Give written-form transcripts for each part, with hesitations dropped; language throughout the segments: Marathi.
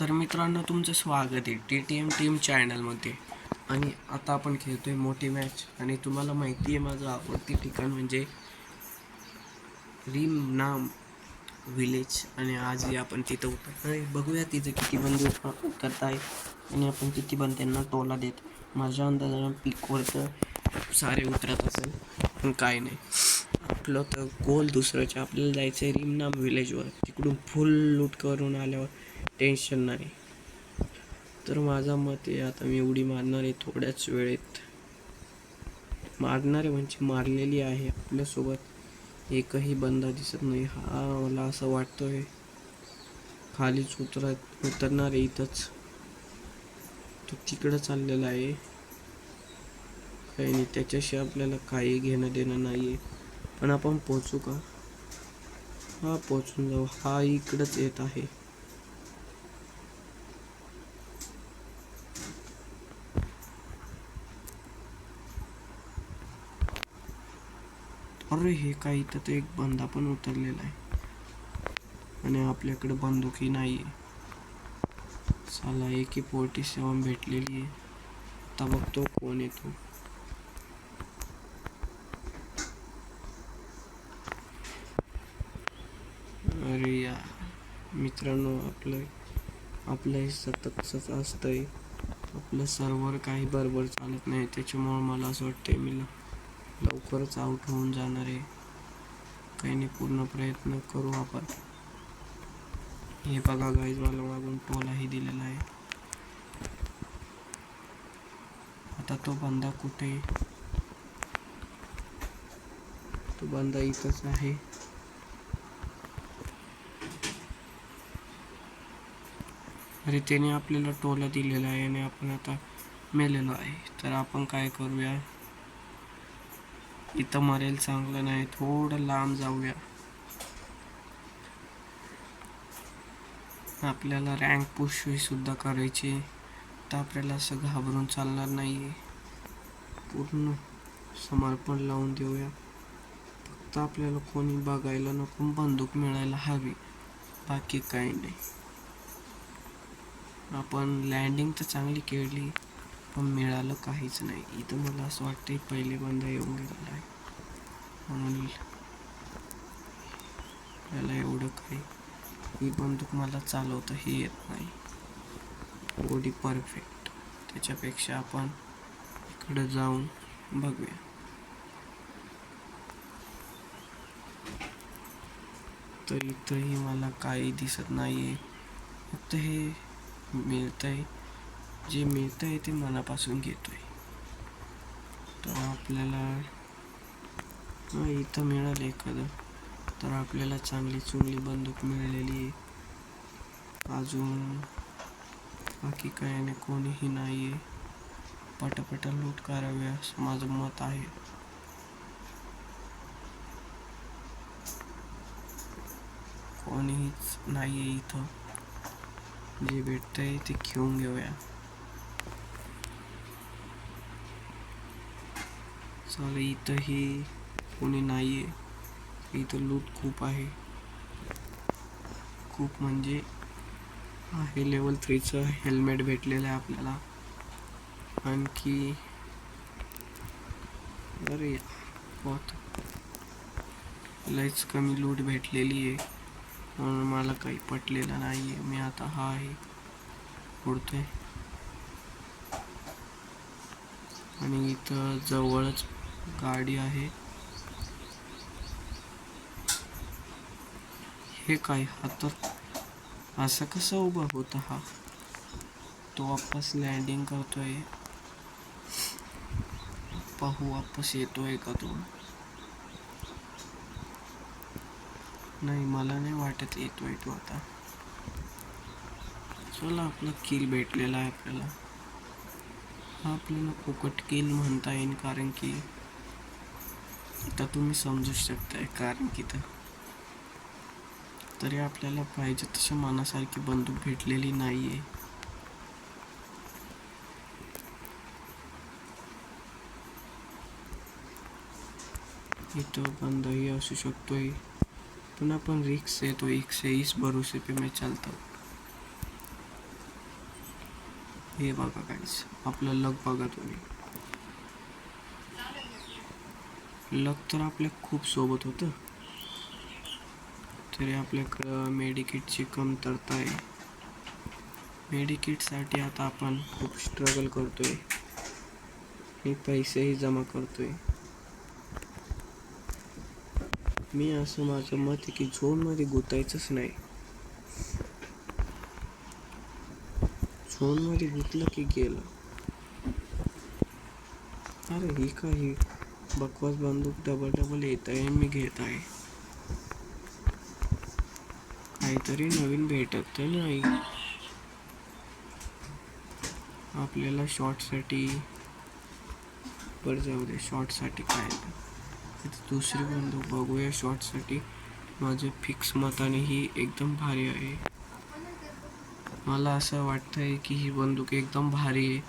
तर मित्रांनो, तुमचं स्वागत आहे TTM टीम चॅनलमध्ये. आणि आता आपण खेळतोय मोठी मॅच. आणि तुम्हाला माहिती आहे माझं आवडती ठिकाण म्हणजे रिम नाम विलेज. आणि आजही आपण तिथं उतरतोय. बघूया तिथं किती बंद उतरत आहे आणि आपण किती बंद त्यांना टोला देत. माझ्या अंदाजानं पीकवर तर सारे उतरत असेल, पण काय नाही. आपलं तर गोल दुसऱ्याचे. आपल्याला जायचं आहे रिम नाम विलेजवर. तिकडून फुल लूट करून आल्यावर टेन्शन नाही. तर माझा मत आहे, आता मी उडी मारणार आहे थोड्याच वेळेत. मारणारे म्हणजे मारलेली आहे. आपल्यासोबत एकही बंदा दिसत नाही. हा मला असं वाटतोय खालीच उतरणार आहे. इथंच तो तिकडं चाललेला आहे. काही नाही, त्याच्याशी आपल्याला काही घेणं देणं नाही आहे. पण आपण पोचू का? हा, पोचून जाऊ. हा इकडंच येत आहे. अरे, हे काय, इथं तर एक बंदा पण उतरलेला आहे आणि आपल्याकडे बंदुकी नाही आहे. साला AK-47 भेटलेली आहे. आता बघतो कोण येतो. अरे यार मित्रांनो, आपलं हे सततच असतंय. आपलं सर्व्हर काही बरोबर चालत नाही. त्याच्यामुळं मला असं वाटतंय मी लवकरच आउट होऊन जाणार आहे. काही नाही, पूर्ण प्रयत्न करू आपण. हे बघा गाईज, मला मागून टोलाही दिलेला आहे. आता तो बंदा कुठे? तो बंदा इथंच आहे. अरे, त्याने आपल्याला टोला दिलेला आहे आणि आपण आता मेलेलो आहे. तर आपण काय करूया, इथं मरेल चांगलं नाही, थोडं लांब जाऊया. आपल्याला रँक पुश सुद्धा करायची. तर आपल्याला असं घाबरून चालणार नाही आहे. पूर्ण समर्पण लावून देऊया. फक्त आपल्याला कोणी बघायला नको, बंदूक मिळायला हवी, बाकी काही नाही. आपण लँडिंग तर चांगली केली, पण मिळालं काहीच नाही. इथं मला असं वाटतं पहिले बंदा येऊन गेलेला आहे म्हणून याला एवढं काही. ही बंदूक मला चालवताही येत नाही. Body perfect. त्याच्यापेक्षा आपण इकडं जाऊन बघूया. तर इथंही मला काही दिसत नाही आहे. फक्त हे मिळतंय, जे मिळतंय ते मनापासून घेतोय. तर आपल्याला इथं मिळालं एखादं, तर आपल्याला चांगली चुंगली बंदूक मिळालेली आहे. अजून बाकी काही नाही, कोणीही नाही आहे. पटापटा लूट करावे असं माझं मत आहे. कोणीच नाही आहे इथं. जे भेटतंय ते घेऊन घेऊया. चालेल, इथंही कोणी नाही आहे. इथं लूट खूप आहे, खूप म्हणजे आहे. लेवल 3चं हेल्मेट भेटलेलं आहे आपल्याला. आणखी अरे बहुत लयच कमी लूट भेटलेली आहे, म्हणून मला काही पटलेलं नाही आहे. मी आता हा आहे उडतोय. आणि इथं जवळच गाडी आहे. हे काय, हातात असं कसं उभा होता हा? तो वापस लँडिंग करतोय. पाहू वापस येतोय का तो. नाही, मला नाही वाटत येतोय तो आता. चला, आपला किल भेटलेला आहे आपल्याला. हा आपल्याला फुकट किल म्हणता येईल, कारण की आता तुम्ही समजू शकताय. कारण की तरी आपल्याला पाहिजे तशा मनासारखी बंदूक भेटलेली नाही आहे. इथं बंदही असू शकतोय, पण आपण रिक्स येतो. 120 भरोसे पे मैं चलता हूँ. हे बघा काहीच आपलं लक बघा तुम्ही. लक तर आपल्या खूप सोबत होतं, तरी आपल्याकडं मेडिकिटची कमतरता आहे. मेडिकिटसाठी आता आपण खूप स्ट्रगल करतोय, हे पैसेही जमा करतोय. मी असं माझं मत आहे की झोनमध्ये गुतायचंच नाही. झोनमध्ये गुतलं की गेलं. अरे ही काही बकवास बंदूक डबल येत आहे, मी घेत आहे. काहीतरी नवीन भेटत तर नाही आपल्याला शॉर्टसाठी. पर जाऊ दे, शॉर्टसाठी काय दुसरी बंदूक बघूया. शॉर्टसाठी माझं फिक्स मताने ही एकदम भारी आहे. मला असं वाटतंय की ही बंदूक एकदम भारी आहे.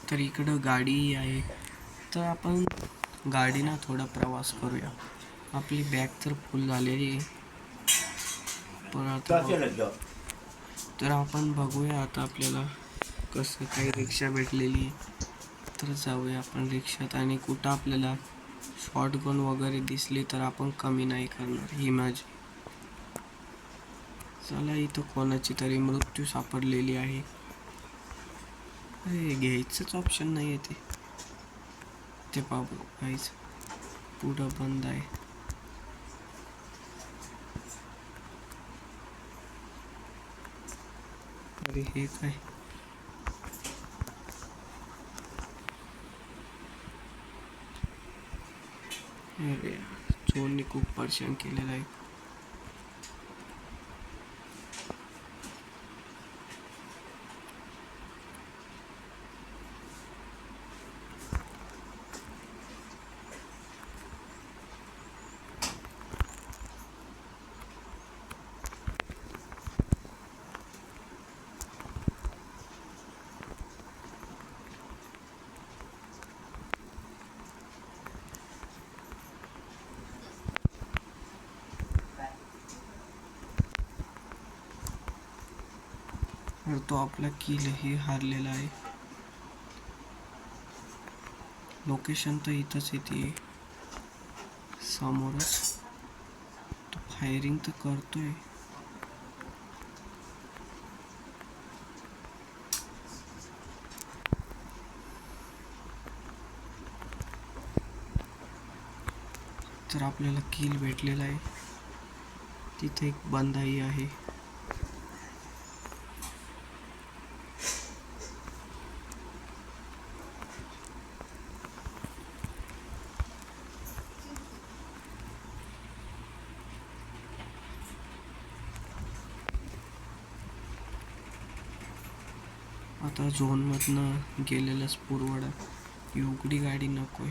तर इकडं गाडी आहे, तर आपण गाडीनं थोडा प्रवास करूया. आपली बॅग तर फुल झालेली आहे, पण आता तर आपण बघूया आता आपल्याला कसं काही रिक्षा भेटलेली, तर जाऊया आपण रिक्षात. आणि कुठं आपल्याला शॉटगन वगैरे दिसली तर आपण कमी नाही करणार, ही माझी. चला, इथं कोणाची तरी मृत्यू सापडलेली आहे. अरे घ्यायचंच ऑप्शन नाही आहे ते बाबू काहीच पुढं बंद आहे. अरे हे काय, अरे चोरने खूप परेशान केलेलं आहे. तर तो आपला किलही हारलेला आहे. लोकेशन तर इथंच येते समोरच. तो फायरिंग तर करतोय. तर आपल्याला किल भेटलेला आहे. तिथे एक बंदाई आहे. आता झोनमधनं गेलेलाच पुरवडा, एवढी गाडी नकोय.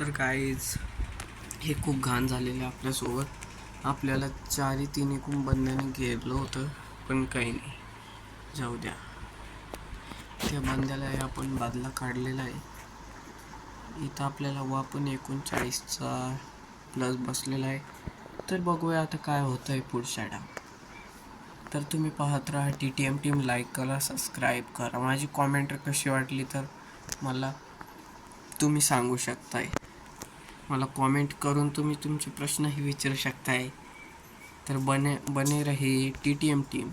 तर काहीच हे खूप घाण झालेलं आहे आपल्यासोबत. आपल्याला चारी तिन्हीकडून बंद्याने घेरलं होतं, पण काही नाही, जाऊ द्या. त्या बंद्यालाही आपण बदला काढलेला आहे. इथं आपल्याला वापन 39चा प्लस बसलेला आहे. तर बघूया आता काय होतं आहे पुढच्या डाव. तर तुम्ही पाहत राहा TTM टीम. लाईक करा, सबस्क्राईब करा. माझी कॉमेंट कशी वाटली तर मला तुम्ही सांगू शकताय. मला कॉमेंट करून तुम्ही तुमचे प्रश्नही विचारू शकताय. तर बने रहे TTM टीम.